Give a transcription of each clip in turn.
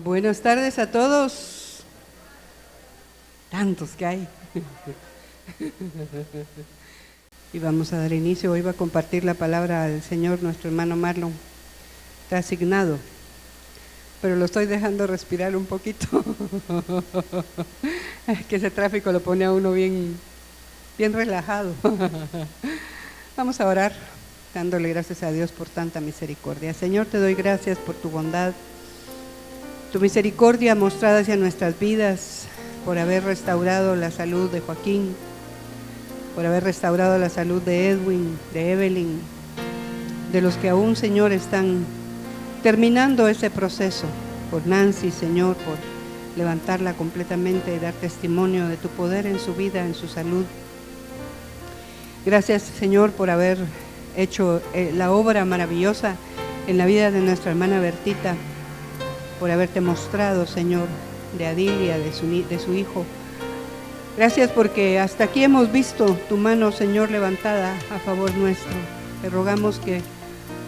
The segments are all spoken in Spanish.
Buenas tardes a todos. Tantos que hay. Y vamos a dar inicio. Hoy va a compartir la palabra al Señor, nuestro hermano Marlon. Está asignado, pero lo estoy dejando respirar un poquito. Es que ese tráfico lo pone a uno bien relajado. Vamos a orar, dándole gracias a Dios por tanta misericordia. Señor, te doy gracias por tu bondad, tu misericordia mostrada hacia nuestras vidas, por haber restaurado la salud de Joaquín, por haber restaurado la salud de Edwin, de Evelyn, de los que aún, Señor, están terminando ese proceso, por Nancy, Señor, por levantarla completamente y dar testimonio de tu poder en su vida, en su salud. Gracias, Señor, por haber hecho la obra maravillosa en la vida de nuestra hermana Bertita, por haberte mostrado, Señor, de Adilia, de su hijo. Gracias porque hasta aquí hemos visto tu mano, Señor, levantada a favor nuestro. Te rogamos que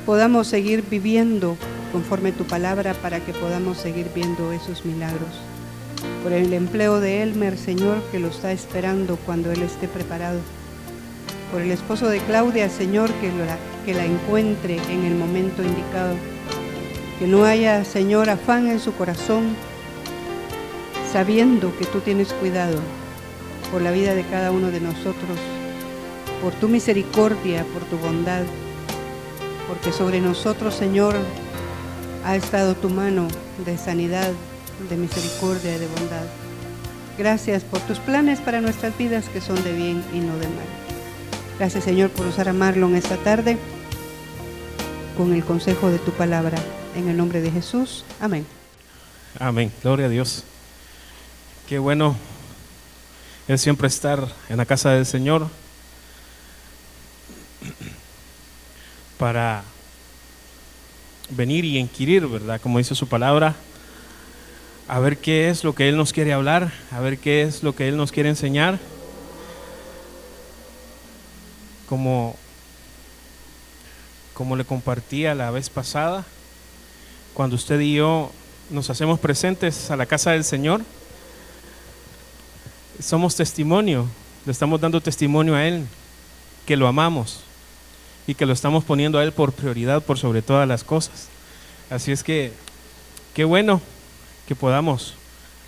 podamos seguir viviendo conforme tu palabra para que podamos seguir viendo esos milagros. Por el empleo de Elmer, Señor, que lo está esperando cuando él esté preparado. Por el esposo de Claudia, Señor, que la encuentre en el momento indicado. Que no haya, Señor, afán en su corazón, sabiendo que tú tienes cuidado por la vida de cada uno de nosotros, por tu misericordia, por tu bondad, porque sobre nosotros, Señor, ha estado tu mano de sanidad, de misericordia y de bondad. Gracias por tus planes para nuestras vidas que son de bien y no de mal. Gracias, Señor, por usar a Marlon esta tarde con el consejo de tu palabra. En el nombre de Jesús. Amén. Amén. Gloria a Dios. Qué bueno es siempre estar en la casa del Señor para venir y inquirir, ¿verdad? Como dice su palabra, a ver qué es lo que Él nos quiere hablar, a ver qué es lo que Él nos quiere enseñar. Como le compartía la vez pasada, cuando usted y yo nos hacemos presentes a la casa del Señor, somos testimonio, le estamos dando testimonio a Él, que lo amamos y que lo estamos poniendo a Él por prioridad, por sobre todas las cosas. Así es que, qué bueno que podamos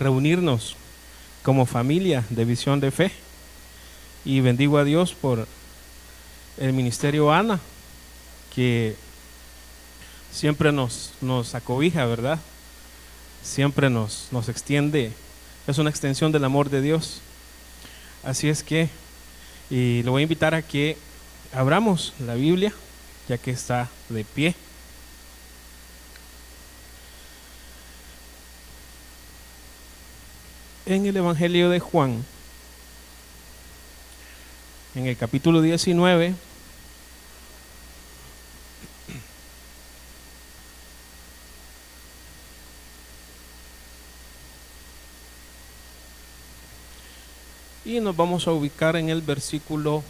reunirnos como familia de Visión de Fe, y bendigo a Dios por el ministerio Ana, que siempre nos acobija, ¿verdad? Siempre nos extiende, es una extensión del amor de Dios. Así es que, y lo voy a invitar a que abramos la Biblia, ya que está de pie. En el Evangelio de Juan, en el capítulo 19, y nos vamos a ubicar en el versículo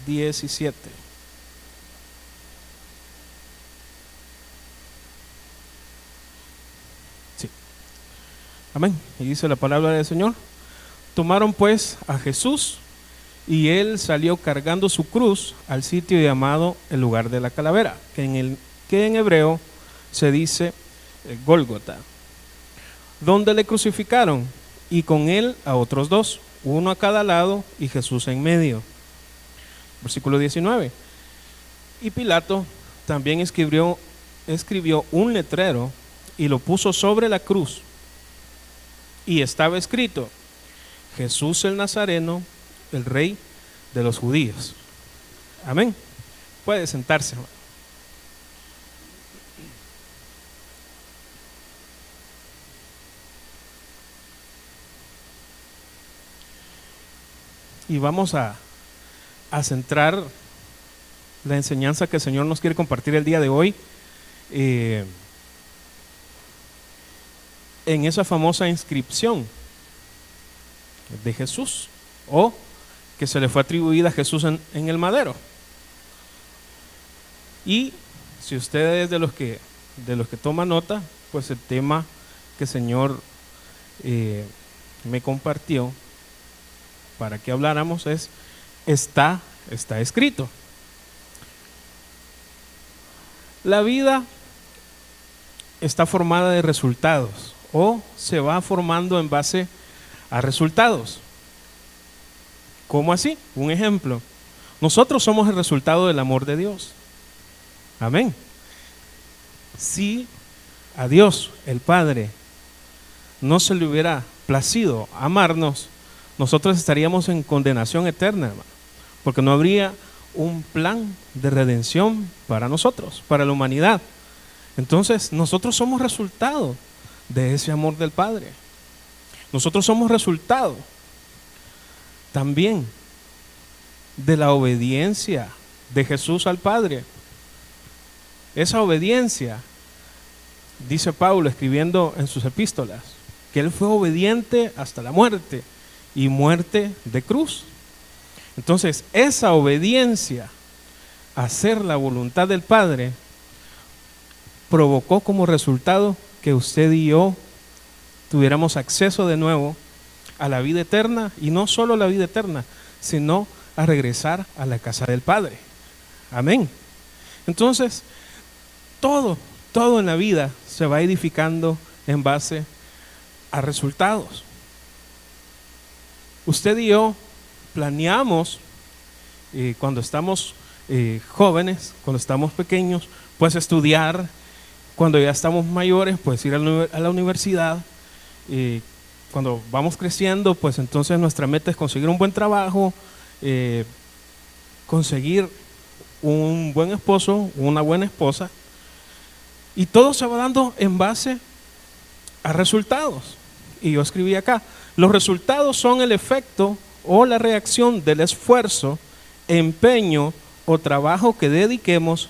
17. Sí. Amén. Y dice la palabra del Señor: tomaron pues a Jesús, y él salió cargando su cruz al sitio llamado el lugar de la calavera, que en hebreo se dice Gólgota, donde le crucificaron, y con él a otros dos, uno a cada lado y Jesús en medio. Versículo 19. Y Pilato también escribió un letrero y lo puso sobre la cruz, y estaba escrito: Jesús el Nazareno, el Rey de los judíos. Amén. Puede sentarse, hermano. Y vamos a centrar la enseñanza que el Señor nos quiere compartir el día de hoy en esa famosa inscripción de Jesús, o que se le fue atribuida a Jesús en el madero. Y si usted es de los que toma nota, pues el tema que el Señor me compartió para que habláramos es, está escrito. La vida está formada de resultados o se va formando en base a resultados. ¿Cómo así? Un ejemplo. Nosotros somos el resultado del amor de Dios. Amén. Si a Dios, el Padre, no se le hubiera placido amarnos, nosotros estaríamos en condenación eterna, hermano, porque no habría un plan de redención para nosotros, para la humanidad. Entonces, nosotros somos resultado de ese amor del Padre. Nosotros somos resultado también de la obediencia de Jesús al Padre. Esa obediencia, dice Pablo escribiendo en sus epístolas, que él fue obediente hasta la muerte y muerte de cruz. Entonces, esa obediencia a hacer la voluntad del Padre provocó como resultado que usted y yo tuviéramos acceso de nuevo a la vida eterna, y no solo a la vida eterna, sino a regresar a la casa del Padre. Amén. Entonces, todo en la vida se va edificando en base a resultados. Usted y yo planeamos cuando estamos jóvenes, cuando estamos pequeños, pues estudiar. Cuando ya estamos mayores, pues ir a la universidad. Cuando vamos creciendo, pues entonces nuestra meta es conseguir un buen trabajo, conseguir un buen esposo, una buena esposa. Y todo se va dando en base a resultados. Y yo escribí acá, los resultados son el efecto o la reacción del esfuerzo, empeño o trabajo que dediquemos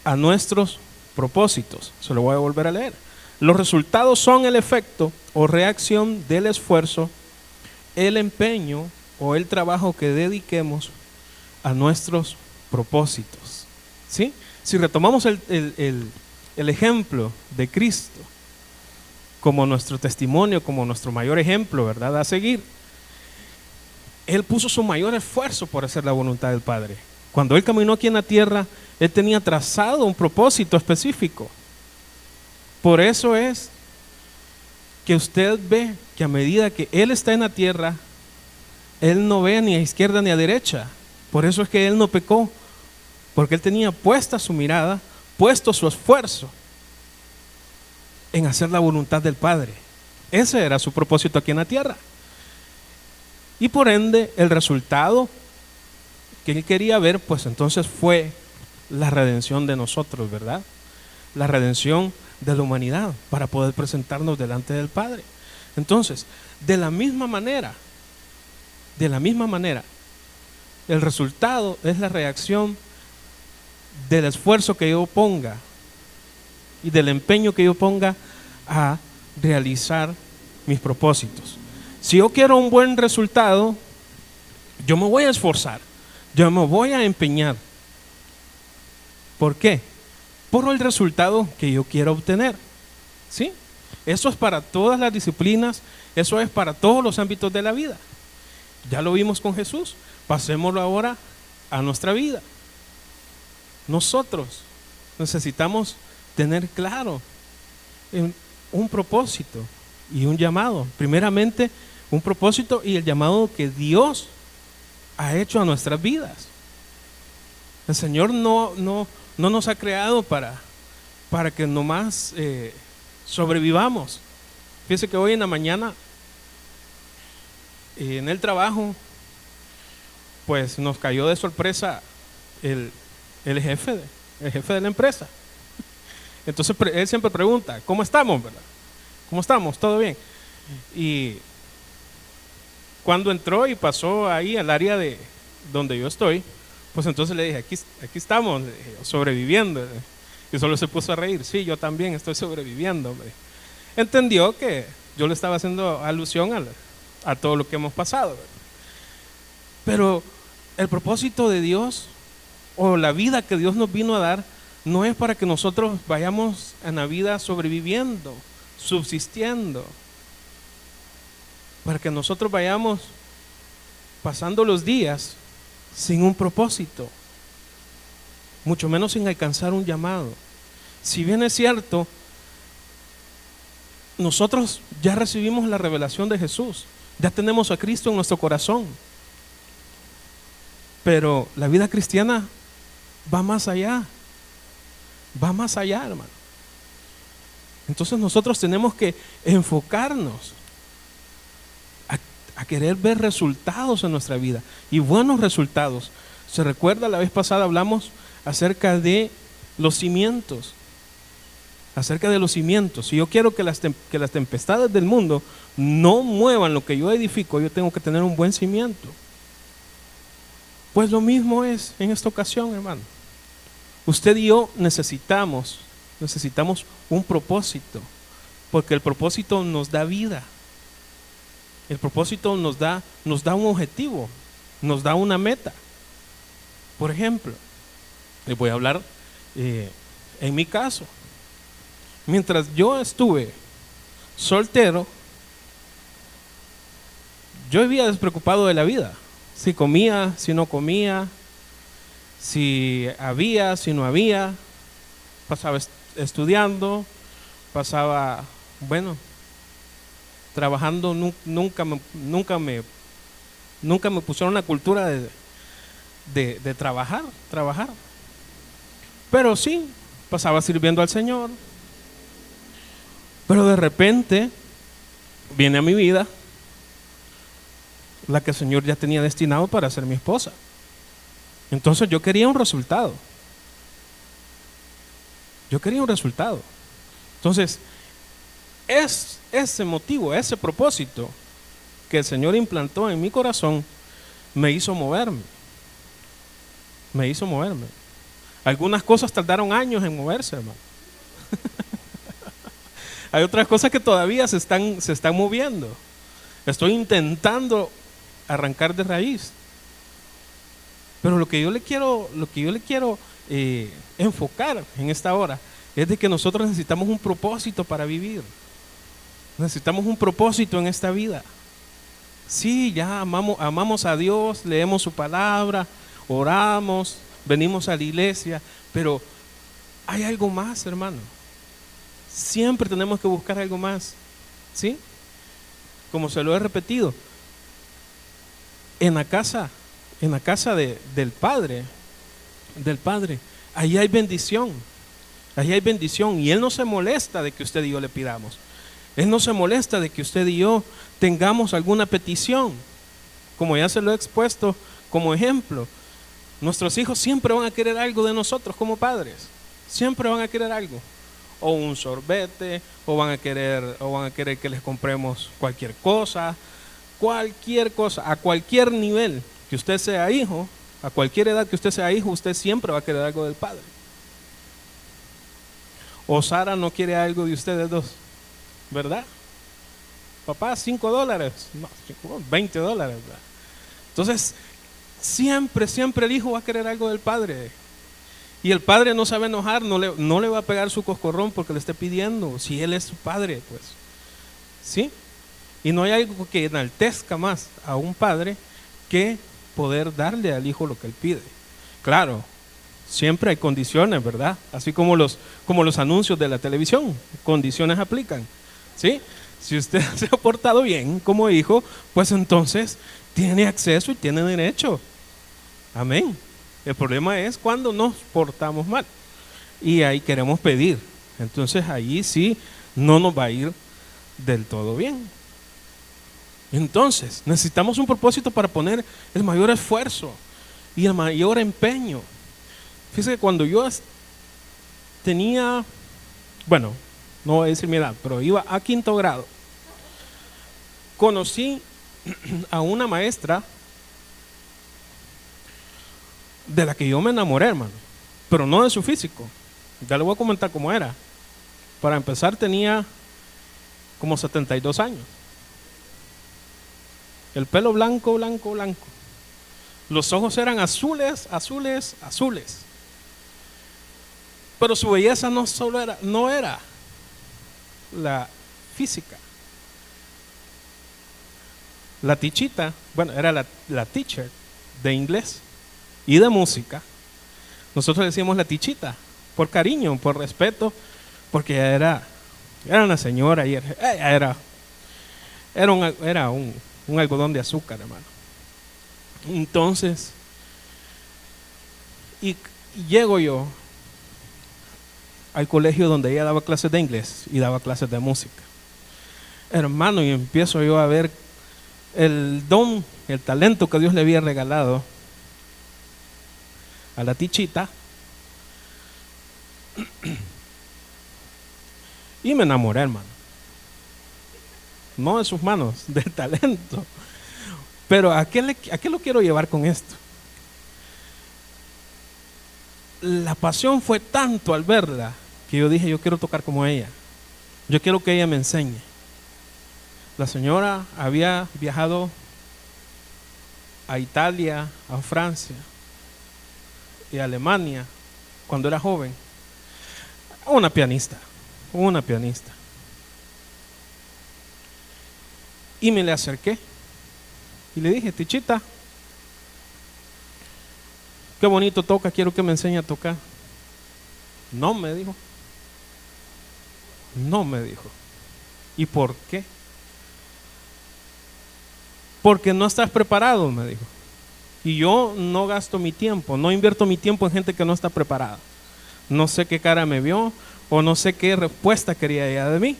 a nuestros propósitos. Se lo voy a volver a leer. Los resultados son el efecto o reacción del esfuerzo, el empeño o el trabajo que dediquemos a nuestros propósitos. ¿Sí? Si retomamos el ejemplo de Cristo como nuestro testimonio, como nuestro mayor ejemplo, ¿verdad?, a seguir, Él puso su mayor esfuerzo por hacer la voluntad del Padre. Cuando Él caminó aquí en la tierra, Él tenía trazado un propósito específico. Por eso es que usted ve que a medida que Él está en la tierra, Él no ve ni a izquierda ni a derecha. Por eso es que Él no pecó, porque Él tenía puesta su mirada, puesto su esfuerzo en hacer la voluntad del Padre. Ese era su propósito aquí en la tierra. Y por ende, el resultado que Él quería ver, pues entonces fue la redención de nosotros, ¿verdad? La redención de la humanidad para poder presentarnos delante del Padre. Entonces, de la misma manera, el resultado es la reacción del esfuerzo que yo ponga y del empeño que yo ponga a realizar mis propósitos. Si yo quiero un buen resultado, yo me voy a esforzar, yo me voy a empeñar. ¿Por qué? Por el resultado que yo quiero obtener. ¿Sí? Eso es para todas las disciplinas, eso es para todos los ámbitos de la vida. Ya lo vimos con Jesús, pasémoslo ahora a nuestra vida. Nosotros necesitamos tener claro un propósito y un llamado. Primeramente, un propósito y el llamado que Dios ha hecho a nuestras vidas. El Señor no nos ha creado para que nomás sobrevivamos. Fíjense que hoy en la mañana en el trabajo pues nos cayó de sorpresa el jefe de la empresa. Entonces él siempre pregunta, ¿cómo estamos, verdad? ¿Cómo estamos? ¿Todo bien? Y cuando entró y pasó ahí al área de donde yo estoy, pues entonces le dije, aquí estamos, sobreviviendo. Y solo se puso a reír. Sí, yo también estoy sobreviviendo. Entendió que yo le estaba haciendo alusión a todo lo que hemos pasado, ¿verdad? Pero el propósito de Dios o la vida que Dios nos vino a dar no es para que nosotros vayamos en la vida sobreviviendo subsistiendo, para que nosotros vayamos pasando los días sin un propósito, mucho menos sin alcanzar un llamado. Si bien es cierto, nosotros ya recibimos la revelación de Jesús, ya tenemos a Cristo en nuestro corazón, pero la vida cristiana va más allá, hermano. Entonces nosotros tenemos que enfocarnos a querer ver resultados en nuestra vida, y buenos resultados. Se recuerda, la vez pasada hablamos acerca de los cimientos, Si yo quiero que las tempestades del mundo no muevan lo que yo edifico, yo tengo que tener un buen cimiento. Pues lo mismo es en esta ocasión, hermano. Usted y yo necesitamos un propósito, porque el propósito nos da vida. El propósito nos da un objetivo, nos da una meta. Por ejemplo, les voy a hablar en mi caso. Mientras yo estuve soltero, yo vivía despreocupado de la vida. Si comía, si no comía, si había, si no había. Pasaba estudiando, pasaba, trabajando. Nunca me pusieron la cultura de trabajar. Pero sí, pasaba sirviendo al Señor. Pero de repente viene a mi vida la que el Señor ya tenía destinado para ser mi esposa. Entonces yo quería un resultado. Entonces, es ese motivo, ese propósito que el Señor implantó en mi corazón me hizo moverme. Algunas cosas tardaron años en moverse, hermano. Hay otras cosas que todavía se están moviendo. Estoy intentando arrancar de raíz. Pero lo que yo le quiero enfocar en esta hora es de que nosotros necesitamos un propósito para vivir. Necesitamos un propósito en esta vida. Sí, ya amamos a Dios, leemos su palabra, oramos, venimos a la iglesia, pero hay algo más, hermano. Siempre tenemos que buscar algo más, ¿sí? Como se lo he repetido, en la casa del Padre, ahí hay bendición, y Él no se molesta de que usted y yo le pidamos. Él no se molesta de que usted y yo tengamos alguna petición. Como ya se lo he expuesto como ejemplo, nuestros hijos siempre van a querer algo de nosotros como padres. Siempre van a querer algo. O un sorbete, o van a querer que les compremos cualquier cosa, a cualquier nivel que usted sea hijo, a cualquier edad que usted sea hijo, usted siempre va a querer algo del padre. O Sara no quiere algo de ustedes dos, ¿verdad? Papá, $5, no, $20, ¿verdad? Entonces, siempre el hijo va a querer algo del padre. Y el padre no sabe enojar, no le va a pegar su coscorrón porque le esté pidiendo, si él es su padre, pues. ¿Sí? Y no hay algo que enaltezca más a un padre que poder darle al hijo lo que él pide. Claro, siempre hay condiciones, ¿verdad? Así como los anuncios de la televisión, condiciones aplican, ¿sí? Si usted se ha portado bien como hijo, pues entonces tiene acceso y tiene derecho. Amén. El problema es cuando nos portamos mal y ahí queremos pedir. Entonces ahí sí no nos va a ir del todo bien. Entonces necesitamos un propósito para poner el mayor esfuerzo y el mayor empeño. Fíjese que cuando yo tenía, no voy a decir mi edad, pero iba a 5º grado, conocí a una maestra de la que yo me enamoré, hermano, pero no de su físico. Ya le voy a comentar cómo era. Para empezar, tenía como 72 años. El pelo blanco. Los ojos eran azules. Pero su belleza no era física. La tichita, bueno, era la teacher de inglés y de música. Nosotros le decíamos la tichita, por cariño, por respeto, porque era una señora y era un algodón de azúcar, hermano. Entonces, y llego yo al colegio donde ella daba clases de inglés y daba clases de música, hermano, y empiezo yo a ver el don, el talento que Dios le había regalado a la tichita, y me enamoré, hermano. No de sus manos, del talento. Pero ¿a qué lo quiero llevar con esto? La pasión fue tanto al verla que yo dije, yo quiero tocar como ella. Yo quiero que ella me enseñe. La señora había viajado a Italia, a Francia y a Alemania cuando era joven. Una pianista. Y me le acerqué y le dije, tichita, qué bonito toca, quiero que me enseñe a tocar. No, me dijo. ¿Y por qué? Porque no estás preparado, me dijo. Y yo no gasto mi tiempo, no invierto mi tiempo en gente que no está preparada. No sé qué cara me vio o no sé qué respuesta quería ella de mí.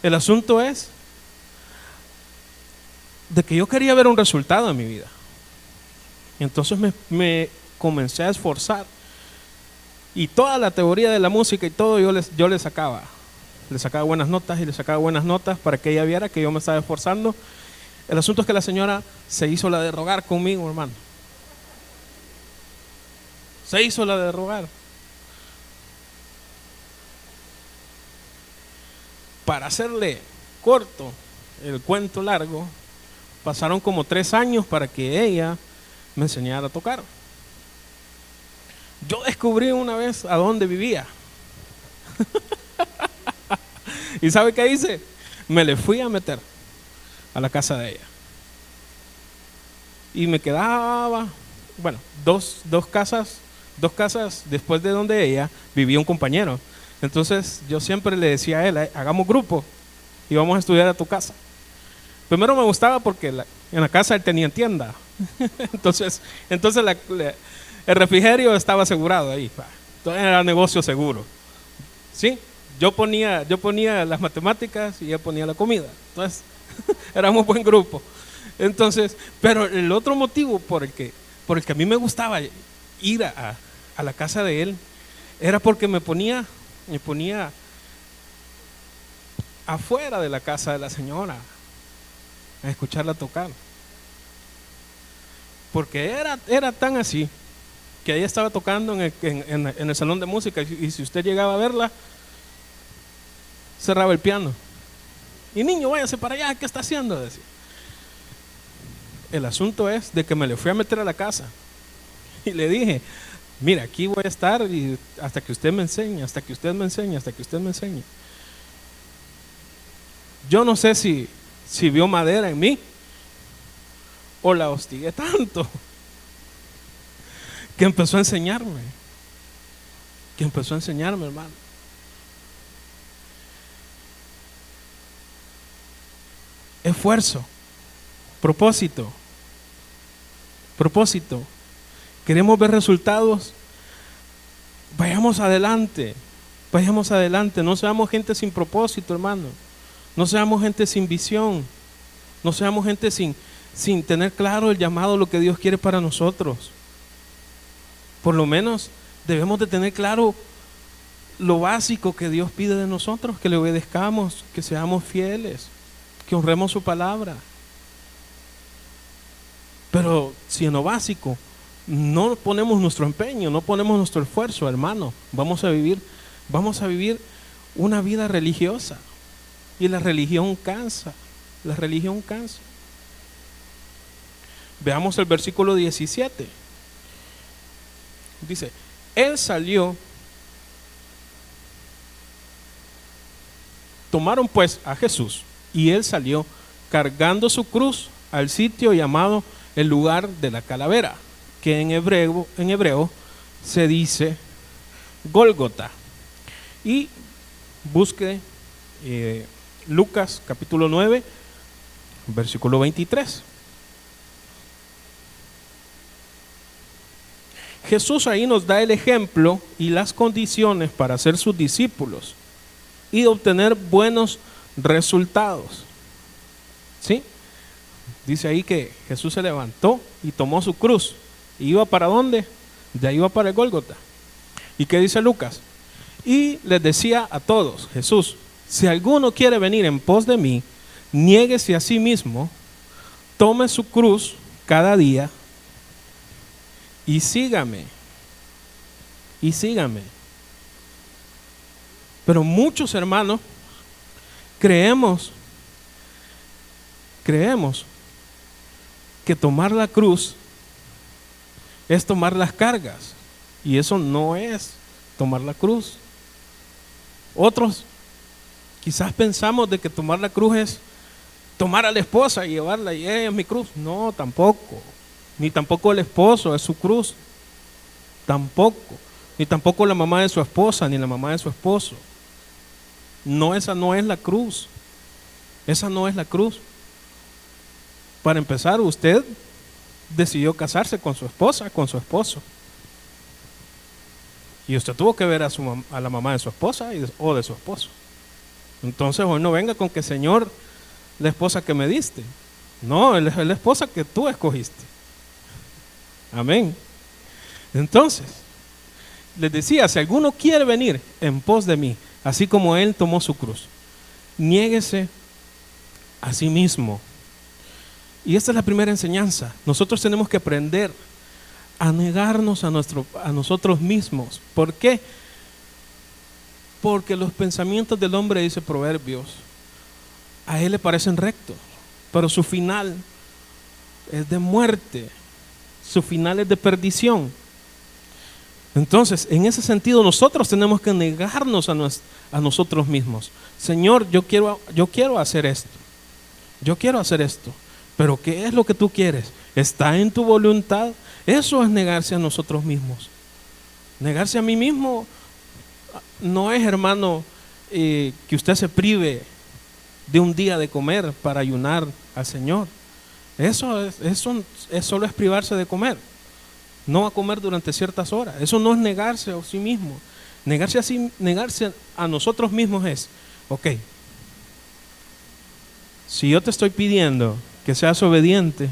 El asunto es de que yo quería ver un resultado en mi vida. Y entonces me comencé a esforzar. Y toda la teoría de la música y todo yo le sacaba. Le sacaba buenas notas para que ella viera que yo me estaba esforzando. El asunto es que la señora se hizo la de rogar conmigo, hermano. Se hizo la de rogar. Para hacerle corto el cuento largo, pasaron como 3 años para que ella me enseñara a tocar. Yo descubrí una vez a dónde vivía. ¿Y sabe qué hice? Me le fui a meter a la casa de ella. Y me quedaba, bueno, dos casas después de donde ella vivía un compañero. Entonces yo siempre le decía a él, hagamos grupo y vamos a estudiar a tu casa. Primero me gustaba porque en la casa él tenía tienda. entonces el refrigerio estaba asegurado ahí. Entonces era negocio seguro. ¿Sí? Yo ponía las matemáticas y ella ponía la comida. Entonces éramos buen grupo. Entonces, pero el otro motivo por el que a mí me gustaba ir a la casa de él era porque me ponía afuera de la casa de la señora a escucharla tocar. Porque era tan así que ella estaba tocando en el salón de música y si usted llegaba a verla, cerraba el piano. Y niño, váyase para allá, ¿qué está haciendo? Decía. El asunto es de que me le fui a meter a la casa y le dije, mira, aquí voy a estar y hasta que usted me enseñe, hasta que usted me enseñe. Yo no sé si vio madera en mí o la hostigué tanto que empezó a enseñarme, hermano. Esfuerzo, propósito. Queremos ver resultados. Vayamos adelante. No seamos gente sin propósito, hermano. No seamos gente sin visión. No seamos gente sin tener claro el llamado, lo que Dios quiere para nosotros. Por lo menos debemos de tener claro lo básico que Dios pide de nosotros, que le obedezcamos, que seamos fieles, que honremos su palabra. Pero si en lo básico no ponemos nuestro empeño, no ponemos nuestro esfuerzo, hermano, vamos a vivir una vida religiosa. Y la religión cansa. Veamos el versículo 17. Dice, él salió Tomaron pues a Jesús y él salió cargando su cruz al sitio llamado el lugar de la calavera, que en hebreo se dice Gólgota. Y busque Lucas capítulo 9, versículo 23. Jesús ahí nos da el ejemplo y las condiciones para ser sus discípulos y obtener buenos resultados. ¿Sí? Dice ahí que Jesús se levantó y tomó su cruz. ¿Y iba para dónde? De ahí iba para el Gólgota. ¿Y qué dice Lucas? Y les decía a todos, Jesús, si alguno quiere venir en pos de mí, niéguese a sí mismo, tome su cruz cada día y sígame. Y sígame. Pero muchos hermanos creemos que tomar la cruz es tomar las cargas, y eso no es tomar la cruz. Otros quizás pensamos de que tomar la cruz es tomar a la esposa y llevarla y ella es mi cruz. No, tampoco. Ni tampoco el esposo es su cruz. Tampoco. Ni tampoco la mamá de su esposa, ni la mamá de su esposo. No, esa no es la cruz. Esa no es la cruz. Para empezar, usted decidió casarse con su esposa, con su esposo. Y usted tuvo que ver a la mamá de su esposa o de su esposo. Entonces hoy no venga con que, Señor, la esposa que me diste. No, es la esposa que tú escogiste. Amén. Entonces, les decía, si alguno quiere venir en pos de mí, así como él tomó su cruz, niéguese a sí mismo. Y esta es la primera enseñanza. Nosotros tenemos que aprender a negarnos a nosotros mismos. ¿Por qué? Porque los pensamientos del hombre, dice Proverbios, a él le parecen rectos, pero su final es de muerte, su final es de perdición. Entonces, en ese sentido, nosotros tenemos que negarnos a nosotros mismos. Señor, yo quiero hacer esto, yo quiero hacer esto, pero ¿qué es lo que tú quieres? ¿Está en tu voluntad? Eso es negarse a nosotros mismos. Negarse a mí mismo no es, hermano, que usted se prive de un día de comer para ayunar al Señor. Eso solo es privarse de comer. No va a comer durante ciertas horas. Eso no es negarse a sí mismo. Negarse a nosotros mismos es, ok, si yo te estoy pidiendo que seas obediente,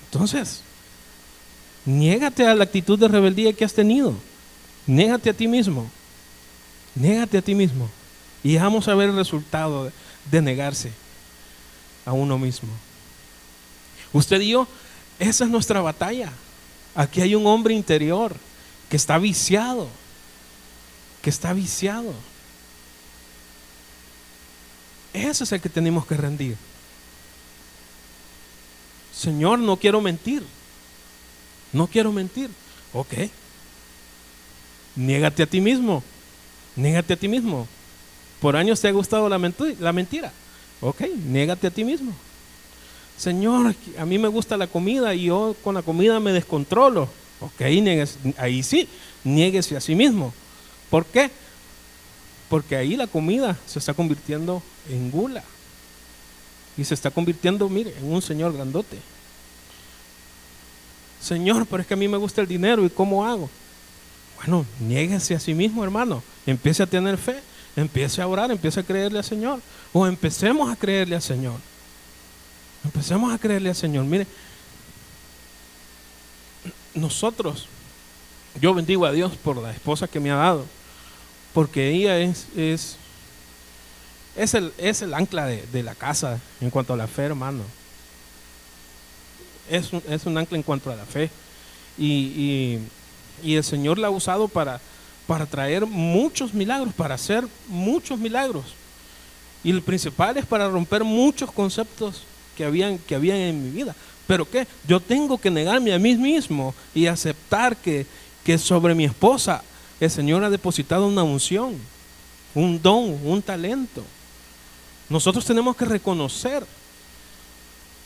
entonces niégate a la actitud de rebeldía que has tenido. Niégate a ti mismo. Niégate a ti mismo. Y vamos a ver el resultado de negarse a uno mismo. Usted y yo, esa es nuestra batalla. Aquí hay un hombre interior que está viciado. Ese es el que tenemos que rendir. Señor, no quiero mentir. No quiero mentir. Ok. Niégate a ti mismo. Niégate a ti mismo. Por años te ha gustado la mentira. Ok, niégate a ti mismo. Señor, a mí me gusta la comida y yo con la comida me descontrolo. Ok, ahí sí, niéguese a sí mismo. ¿Por qué? Porque ahí la comida se está convirtiendo en gula. Y se está convirtiendo, mire, en un señor grandote. Señor, pero es que a mí me gusta el dinero, ¿y cómo hago? Bueno, niéguese a sí mismo, hermano. Empiece a tener fe, empiece a orar, empiece a creerle al Señor. O empecemos a creerle al Señor. Empecemos a creerle al Señor. Mire, nosotros, yo bendigo a Dios por la esposa que me ha dado, porque ella es el ancla de la casa en cuanto a la fe, hermano. Es un ancla en cuanto a la fe. Y el Señor la ha usado para traer muchos milagros, para hacer muchos milagros. Y el principal es para romper muchos conceptos que habían en mi vida. ¿Pero qué? Yo tengo que negarme a mí mismo y aceptar que sobre mi esposa el Señor ha depositado una unción, un don, un talento. Nosotros tenemos que reconocer,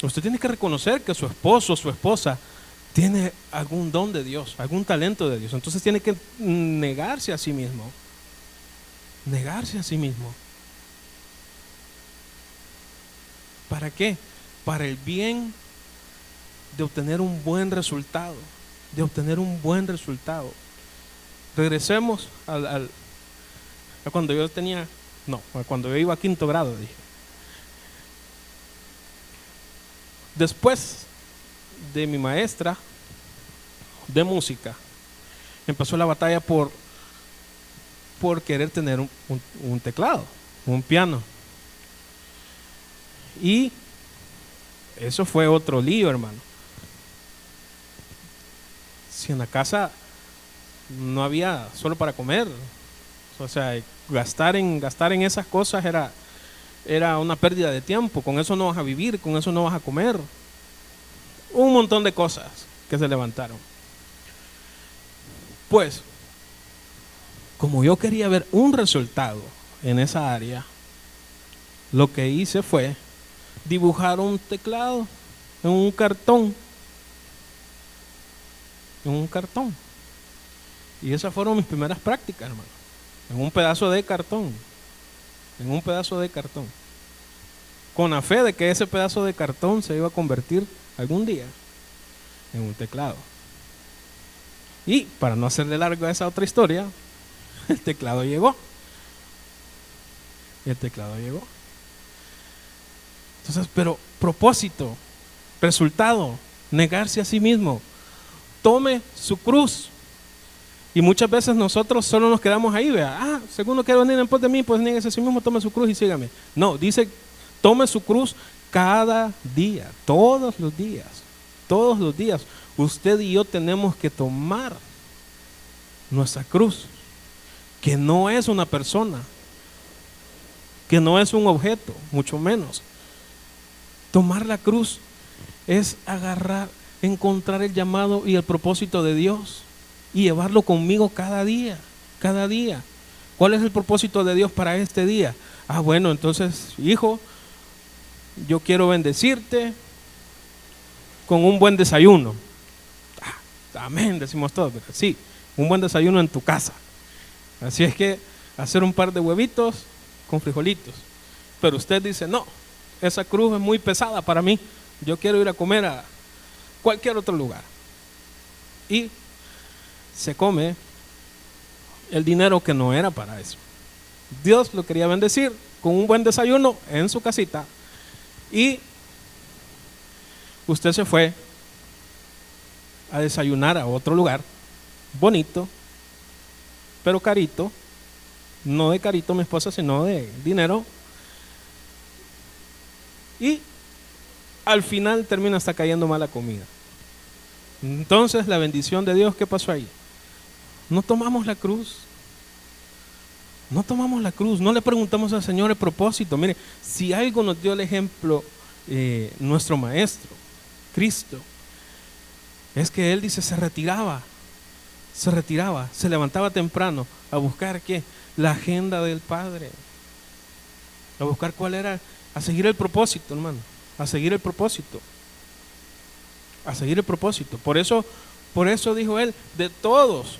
usted tiene que reconocer que su esposo o su esposa tiene algún don de Dios, algún talento de Dios. Entonces tiene que negarse a sí mismo. Negarse a sí mismo. ¿Para qué? Para el bien de obtener un buen resultado. De obtener un buen resultado. Regresemos a cuando yo tenía, a cuando yo iba a 5º grado, dije. Después de mi maestra de música, empezó la batalla por querer tener un teclado, un piano. Y eso fue otro lío, hermano. Si en la casa no había solo para comer, o sea, gastar en esas cosas era una pérdida de tiempo. Con eso no vas a vivir, con eso no vas a comer. Un montón de cosas que se levantaron. Pues, como yo quería ver un resultado en esa área, lo que hice fue dibujar un teclado en un cartón. En un cartón. Y esas fueron mis primeras prácticas, hermano. En un pedazo de cartón. En un pedazo de cartón. Con la fe de que ese pedazo de cartón se iba a convertir algún día en un teclado. Y para no hacerle largo a esa otra historia, el teclado llegó. Y el teclado llegó. Entonces, pero propósito, resultado, negarse a sí mismo. Tome su cruz. Y muchas veces nosotros solo nos quedamos ahí, vea, si alguno quiere venir en pos de mí, pues nieguese a sí mismo, tome su cruz y sígame. No, dice, tome su cruz cada día, todos los días. Todos los días. Usted y yo tenemos que tomar nuestra cruz, que no es una persona, que no es un objeto, mucho menos. Tomar la cruz es agarrar, encontrar el llamado y el propósito de Dios y llevarlo conmigo cada día, cada día. ¿Cuál es el propósito de Dios para este día? Bueno, entonces, hijo, yo quiero bendecirte con un buen desayuno. Amén, decimos todos, pero sí, un buen desayuno en tu casa. Así es que hacer un par de huevitos con frijolitos. Pero usted dice, no, esa cruz es muy pesada para mí. Yo quiero ir a comer a cualquier otro lugar. Y se come el dinero que no era para eso. Dios lo quería bendecir con un buen desayuno en su casita. Y usted se fue a desayunar a otro lugar, bonito, pero carito, no de carito mi esposa, sino de dinero. Y al final termina hasta cayendo mala comida. Entonces la bendición de Dios, ¿qué pasó ahí? No tomamos la cruz. No tomamos la cruz, no le preguntamos al Señor el propósito. Mire, si algo nos dio el ejemplo nuestro Maestro, Cristo, es que Él dice, se retiraba, se levantaba temprano a buscar ¿qué? La agenda del Padre, a buscar cuál era, a seguir el propósito, hermano, a seguir el propósito. Por eso dijo Él, de todos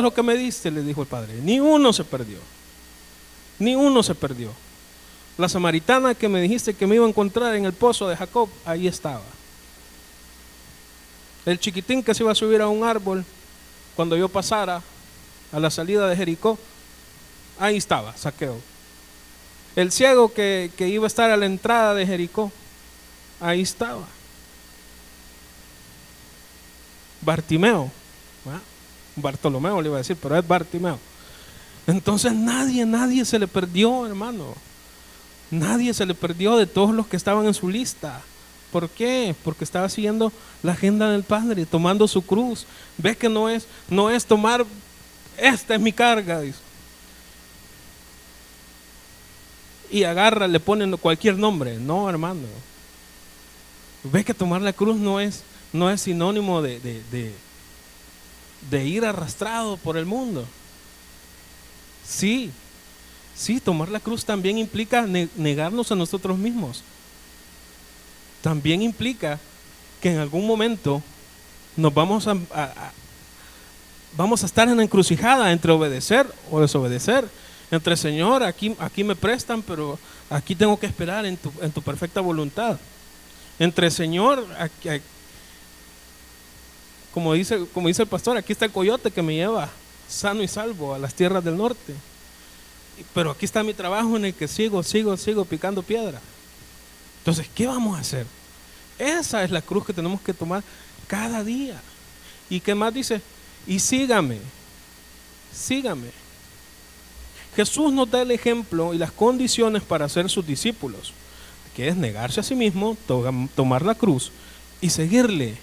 los que me diste, le dijo el Padre, ni uno se perdió. La samaritana que me dijiste que me iba a encontrar en el pozo de Jacob, ahí estaba. El chiquitín que se iba a subir a un árbol cuando yo pasara a la salida de Jericó, ahí estaba, Zaqueo. El ciego que iba a estar a la entrada de Jericó, ahí estaba. Bartimeo, Bartolomeo le iba a decir, pero es Bartimeo. Entonces nadie se le perdió, hermano. Nadie se le perdió de todos los que estaban en su lista. ¿Por qué? Porque estaba siguiendo la agenda del Padre, tomando su cruz. Ve que no es tomar, esta es mi carga, dice. Y agarra, le ponen cualquier nombre. No, hermano. Ve que tomar la cruz no es sinónimo de ir arrastrado por el mundo. Sí, Sí, tomar la cruz también implica negarnos a nosotros mismos. También implica que en algún momento nos vamos a estar en la encrucijada entre obedecer o desobedecer. Entre Señor, aquí me prestan, pero aquí tengo que esperar en tu perfecta voluntad. Entre Señor, como dice el pastor, aquí está el coyote que me lleva sano y salvo a las tierras del norte. Pero aquí está mi trabajo en el que sigo picando piedra. Entonces, ¿qué vamos a hacer? Esa es la cruz que tenemos que tomar cada día. ¿Y qué más dice? Y sígame. Jesús nos da el ejemplo y las condiciones para ser sus discípulos, que es negarse a sí mismo, tomar la cruz y seguirle.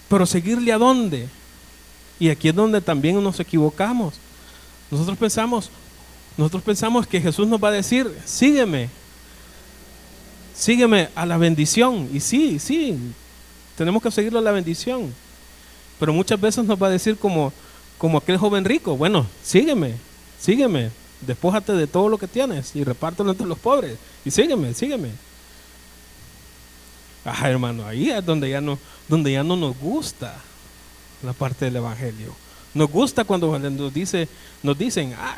Pero ¿seguirle a dónde? Y aquí es donde también nos equivocamos. Nosotros pensamos que Jesús nos va a decir, sígueme a la bendición. Y sí, tenemos que seguirlo a la bendición. Pero muchas veces nos va a decir como aquel joven rico, bueno, sígueme, despójate de todo lo que tienes y repártelo entre los pobres. Y sígueme. Hermano, ahí es donde ya no nos gusta la parte del evangelio. Nos gusta cuando nos dicen,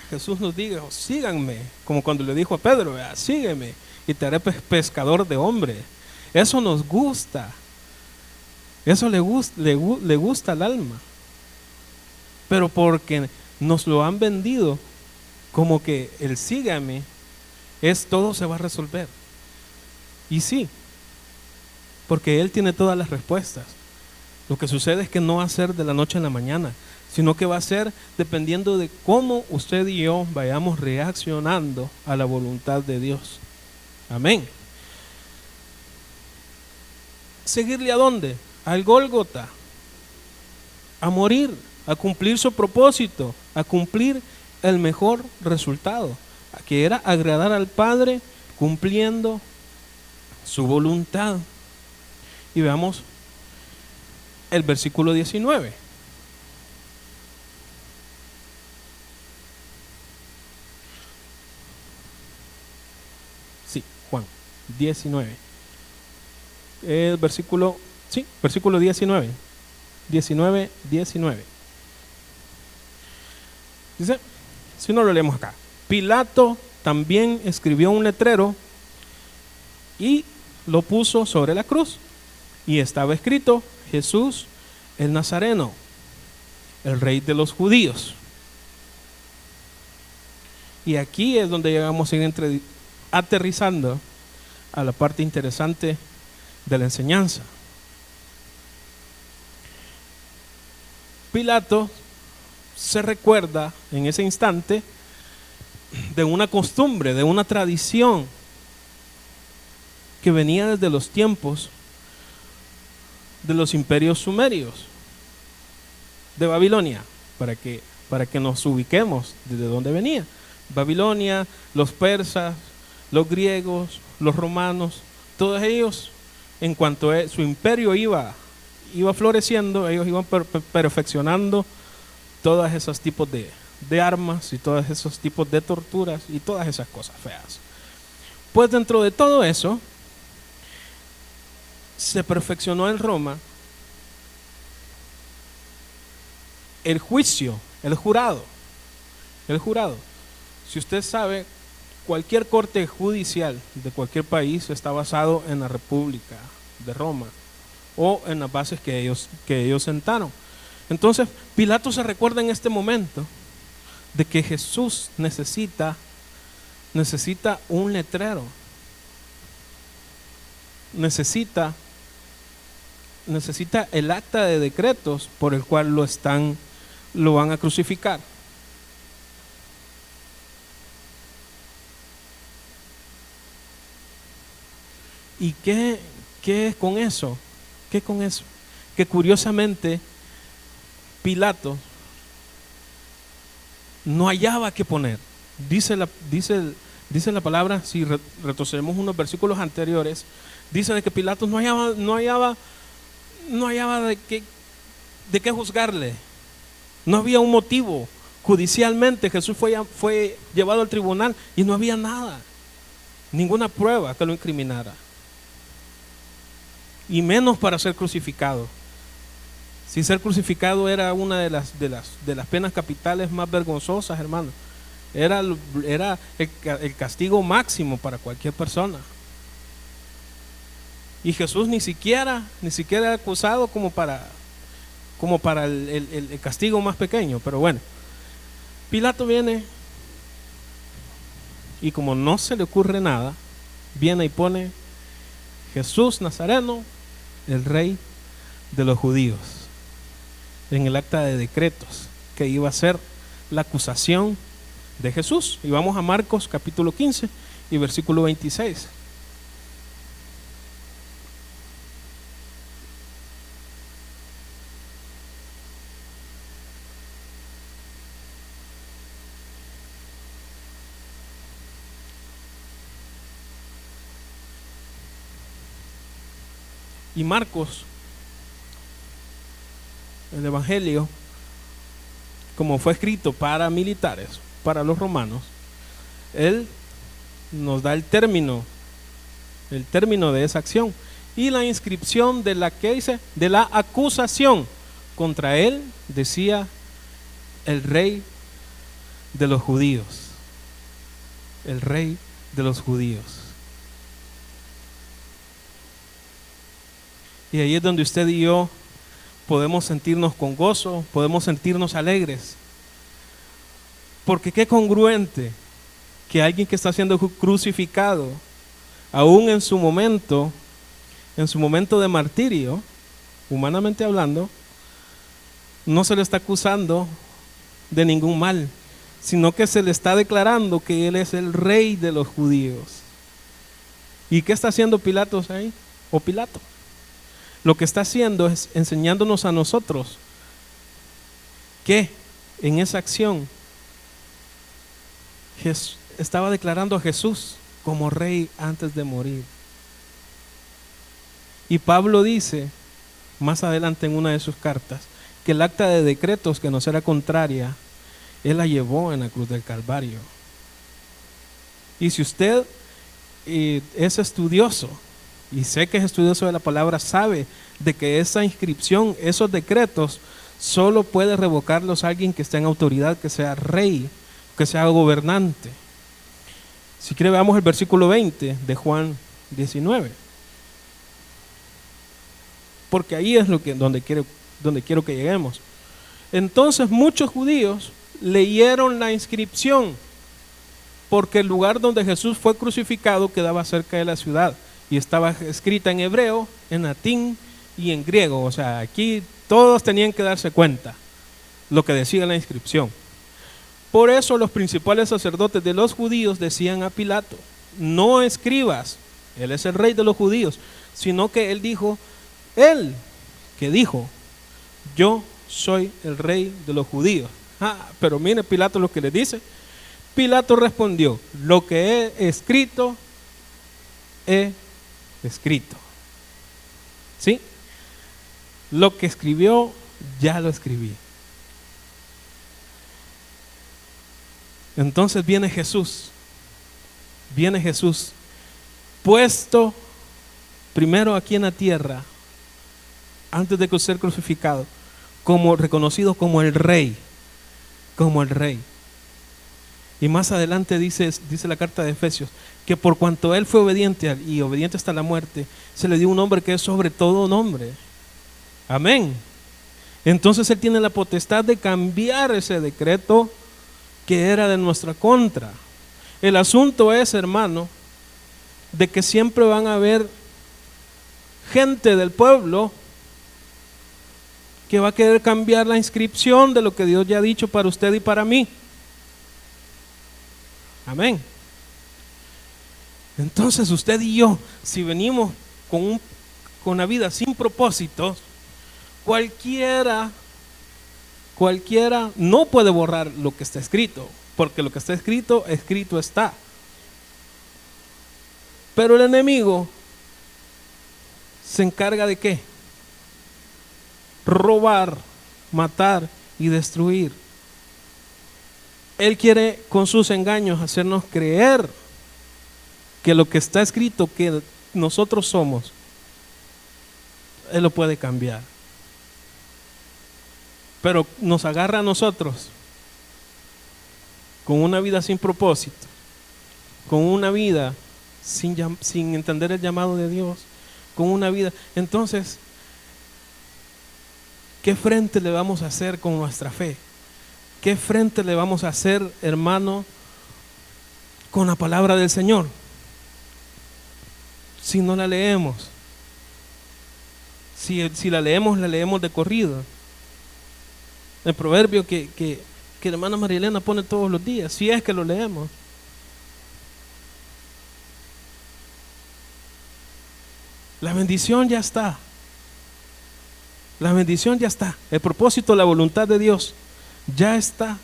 Jesús nos diga, síganme, como cuando le dijo a Pedro, sígueme y te haré pescador de hombres. Eso nos gusta. Eso le gusta al alma. Pero porque nos lo han vendido como que el sígame es todo se va a resolver. Y sí, porque Él tiene todas las respuestas. Lo que sucede es que no va a ser de la noche a la mañana, sino que va a ser dependiendo de cómo usted y yo vayamos reaccionando a la voluntad de Dios. Amén. ¿Seguirle a dónde? Al Gólgota, a morir, a cumplir su propósito, a cumplir el mejor resultado, que era agradar al Padre cumpliendo su voluntad. Y veamos el versículo 19. Sí, Juan 19. El versículo 19. 19. Dice, si no lo leemos acá. Pilato también escribió un letrero y lo puso sobre la cruz. Y estaba escrito, Jesús el Nazareno, el rey de los judíos. Y aquí es donde llegamos a ir aterrizando a la parte interesante de la enseñanza. Pilato se recuerda en ese instante de una costumbre, de una tradición que venía desde los tiempos de los imperios sumerios de Babilonia, para que nos ubiquemos desde dónde venía. Babilonia, los persas, los griegos, los romanos, todos ellos, en cuanto su imperio iba floreciendo, ellos iban perfeccionando todos esos tipos de armas y todos esos tipos de torturas y todas esas cosas feas. Pues dentro de todo eso se perfeccionó en Roma el juicio, el jurado. Si usted sabe, cualquier corte judicial de cualquier país está basado en la República de Roma o en las bases que ellos sentaron. Entonces, Pilato se recuerda en este momento de que Jesús necesita un letrero. Necesita el acta de decretos por el cual lo van a crucificar. ¿Y qué es con eso? ¿Qué con eso? Que curiosamente Pilato no hallaba qué poner. Dice la palabra, si retrocedemos unos versículos anteriores, dice de que Pilato no hallaba de qué juzgarle. No había un motivo Judicialmente Jesús fue llevado al tribunal y no había nada, ninguna prueba que lo incriminara, y menos para ser crucificado. Si ser crucificado era una de las penas capitales más vergonzosas, hermano, era el castigo máximo para cualquier persona. Y Jesús ni siquiera era acusado como para el castigo más pequeño. Pero bueno, Pilato viene y como no se le ocurre nada, viene y pone: Jesús Nazareno, el rey de los judíos, en el acta de decretos que iba a ser la acusación de Jesús. Y vamos a Marcos capítulo 15 y versículo 26. Y Marcos, el Evangelio, como fue escrito para militares, para los romanos, él nos da el término de esa acción y la inscripción de la acusación contra él. Decía: el rey de los judíos, el rey de los judíos. Y ahí es donde usted y yo podemos sentirnos con gozo, podemos sentirnos alegres. Porque qué congruente que alguien que está siendo crucificado, aún en su momento de martirio, humanamente hablando, no se le está acusando de ningún mal, sino que se le está declarando que él es el rey de los judíos. ¿Y qué está haciendo Pilato ahí? O Pilato. Lo que está haciendo es enseñándonos a nosotros que en esa acción estaba declarando a Jesús como rey antes de morir. Y Pablo dice más adelante en una de sus cartas que el acta de decretos que nos era contraria, él la llevó en la cruz del Calvario. Y si usted es estudioso, y sé que es estudioso de la palabra, sabe de que esa inscripción, esos decretos, solo puede revocarlos alguien que esté en autoridad, que sea rey, que sea gobernante. Si quiere, veamos el versículo 20 de Juan 19, porque ahí es donde quiero que lleguemos. Entonces muchos judíos leyeron la inscripción, porque el lugar donde Jesús fue crucificado quedaba cerca de la ciudad y estaba escrita en hebreo, en latín y en griego. O sea, aquí todos tenían que darse cuenta lo que decía la inscripción. Por eso los principales sacerdotes de los judíos decían a Pilato: no escribas, él es el rey de los judíos, sino que él dijo, yo soy el rey de los judíos. Pero mire Pilato lo que le dice. Pilato respondió: lo que he escrito, he escrito. ¿Sí? Lo que escribió, ya lo escribí. Entonces viene Jesús puesto primero aquí en la tierra, antes de ser crucificado, reconocido como el rey. Y más adelante dice la carta de Efesios, que por cuanto él fue obediente y obediente hasta la muerte, se le dio un nombre que es sobre todo nombre. Amén. Entonces él tiene la potestad de cambiar ese decreto que era de nuestra contra. El asunto es, hermano, de que siempre van a haber gente del pueblo que va a querer cambiar la inscripción de lo que Dios ya ha dicho para usted y para mí. Amén. Entonces usted y yo, si venimos con una vida sin propósitos, cualquiera no puede borrar lo que está escrito, porque lo que está escrito está. Pero el enemigo se encarga de ¿qué? Robar, matar y destruir. Él quiere con sus engaños hacernos creer que lo que está escrito que nosotros somos, Él lo puede cambiar. Pero nos agarra a nosotros con una vida sin propósito, con una vida sin entender el llamado de Dios, con una vida. Entonces, ¿qué frente le vamos a hacer con nuestra fe? ¿Qué frente le vamos a hacer, hermano, con la palabra del Señor? Si no la leemos. Si la leemos de corrido. El proverbio que la hermana Marielena pone todos los días, si es que lo leemos. La bendición ya está. La bendición ya está. El propósito, la voluntad de Dios ya está.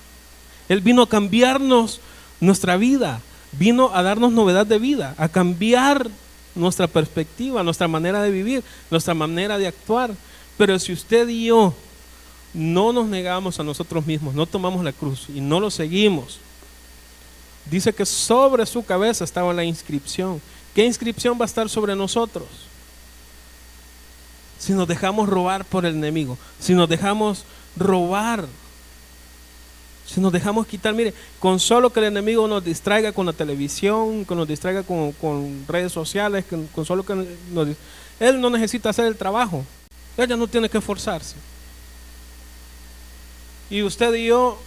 Él vino a cambiarnos nuestra vida, vino a darnos novedad de vida, a cambiar nuestra perspectiva, nuestra manera de vivir, nuestra manera de actuar. Pero si usted y yo no nos negamos a nosotros mismos, no tomamos la cruz y no lo seguimos, dice que sobre su cabeza estaba la inscripción. ¿Qué inscripción va a estar sobre nosotros? Si nos dejamos robar por el enemigo, si nos dejamos robar, si nos dejamos quitar, mire, con solo que el enemigo nos distraiga con la televisión, que nos distraiga con redes sociales, con solo que él no necesita hacer el trabajo, él ya no tiene que esforzarse. Y usted y yo,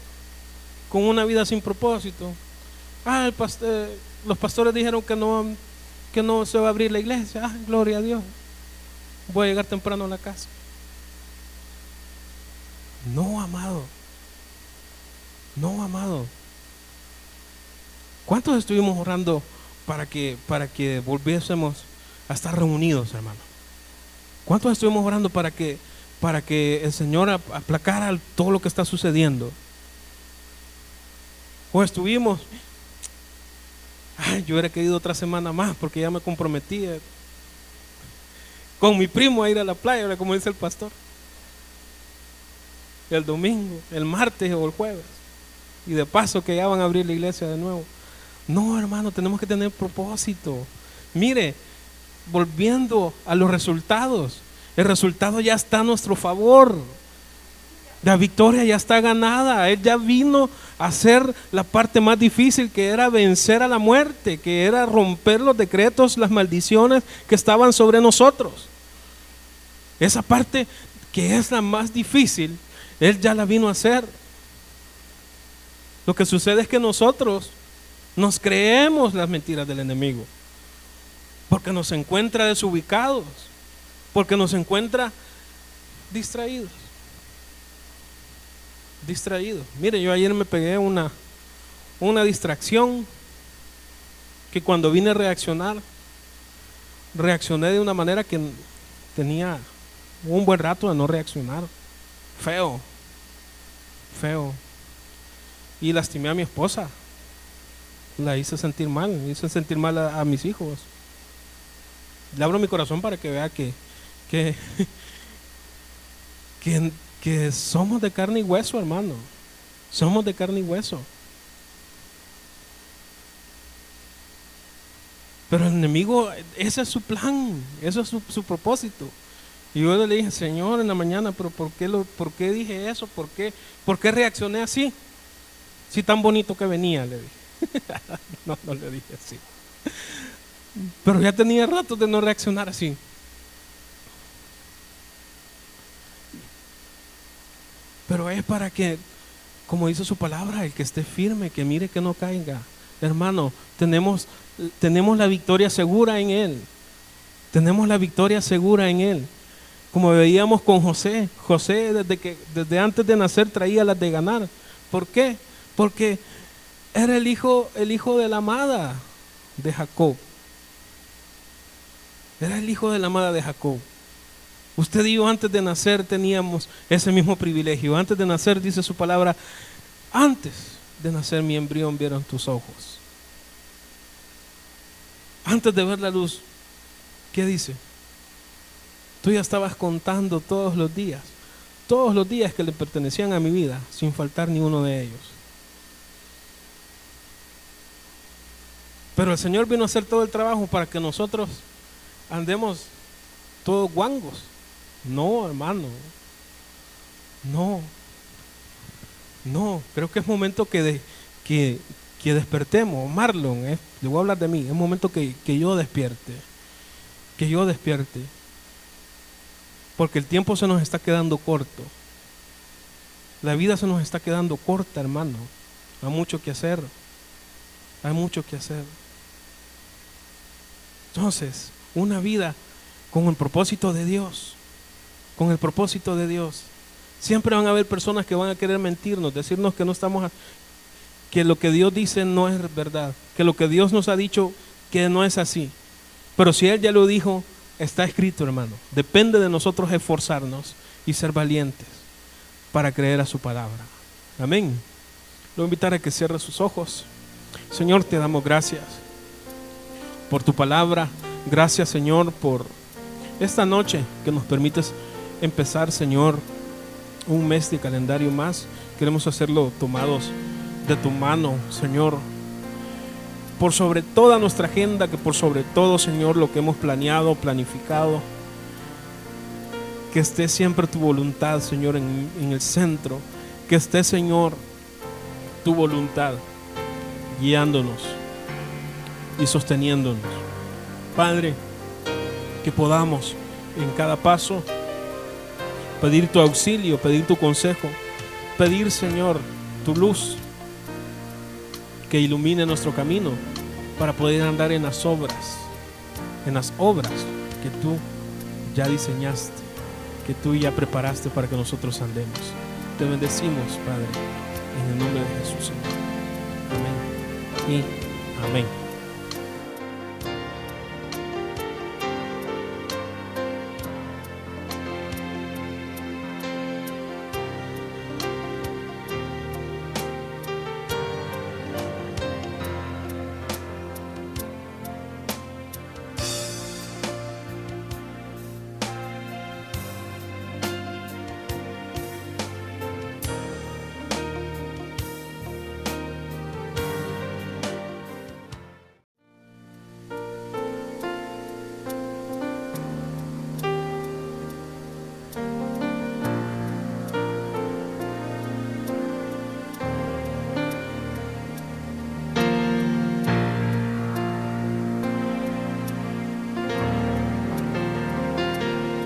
con una vida sin propósito, los pastores dijeron que no se va a abrir la iglesia, gloria a Dios, voy a llegar temprano a la casa. No, amado. No, amado. ¿Cuántos estuvimos orando para que volviésemos a estar reunidos, hermano? ¿Cuántos estuvimos orando para que el Señor aplacara todo lo que está sucediendo? O estuvimos, yo hubiera querido otra semana más porque ya me comprometí con mi primo a ir a la playa, como dice el pastor, el domingo, el martes o el jueves, y de paso que ya van a abrir la iglesia de nuevo. No, hermano, tenemos que tener propósito. Mire, volviendo a los resultados, el resultado ya está a nuestro favor. La victoria ya está ganada. Él ya vino a hacer la parte más difícil, que era vencer a la muerte, que era romper los decretos, las maldiciones que estaban sobre nosotros. Esa parte que es la más difícil, Él ya la vino a hacer. Lo que sucede es que nosotros nos creemos las mentiras del enemigo, porque nos encuentra desubicados, porque nos encuentra distraídos. Mire, yo ayer me pegué una distracción que cuando vine a reaccioné de una manera que tenía un buen rato de no reaccionar. Feo. Y lastimé a mi esposa. La hice sentir mal a mis hijos. Le abro mi corazón para que vea que somos de carne y hueso, hermano. Somos de carne y hueso. Pero el enemigo, ese es su plan, ese es su propósito. Y yo le dije, Señor, en la mañana, pero ¿por qué dije eso? ¿Por qué reaccioné así? Si tan bonito que venía, le dije. No le dije así. Pero ya tenía rato de no reaccionar así. Pero es para que, como dice su palabra, el que esté firme, que mire que no caiga. Hermano, tenemos la victoria segura en Él. Tenemos la victoria segura en Él. Como veíamos con José. José desde antes de nacer traía las de ganar. ¿Por qué? Porque era el hijo de la amada de Jacob. Era el hijo de la amada de Jacob. Usted y yo antes de nacer teníamos ese mismo privilegio. Antes de nacer, dice su palabra, antes de nacer mi embrión vieron tus ojos. Antes de ver la luz, ¿qué dice? Tú ya estabas contando todos los días que le pertenecían a mi vida, sin faltar ni uno de ellos. Pero el Señor vino a hacer todo el trabajo para que nosotros andemos todos guangos. No, hermano. No, creo que es momento que despertemos. Marlon, le voy a hablar de mí. Es momento que yo despierte. Que yo despierte. Porque el tiempo se nos está quedando corto. La vida se nos está quedando corta, hermano. Hay mucho que hacer. Hay mucho que hacer. Entonces, una vida con el propósito de Dios. Con el propósito de Dios. Siempre van a haber personas que van a querer mentirnos, decirnos que no estamos, que lo que Dios dice no es verdad, que lo que Dios nos ha dicho que no es así. Pero si Él ya lo dijo, está escrito, hermano. Depende de nosotros esforzarnos y ser valientes para creer a su palabra. Amén. Lo voy a invitar a que cierre sus ojos. Señor, te damos gracias por tu palabra. Gracias, Señor, por esta noche que nos permites empezar, Señor, un mes de calendario más. Queremos hacerlo tomados de tu mano, Señor, por sobre toda nuestra agenda, que por sobre todo, Señor, lo que hemos planeado, planificado, que esté siempre tu voluntad, Señor, en el centro, que esté, Señor, tu voluntad guiándonos y sosteniéndonos. Padre, que podamos en cada paso pedir tu auxilio, pedir tu consejo, pedir, Señor, tu luz que ilumine nuestro camino para poder andar en las obras que tú ya diseñaste, que tú ya preparaste para que nosotros andemos. Te bendecimos, Padre, en el nombre de Jesús, Señor. Amén y amén.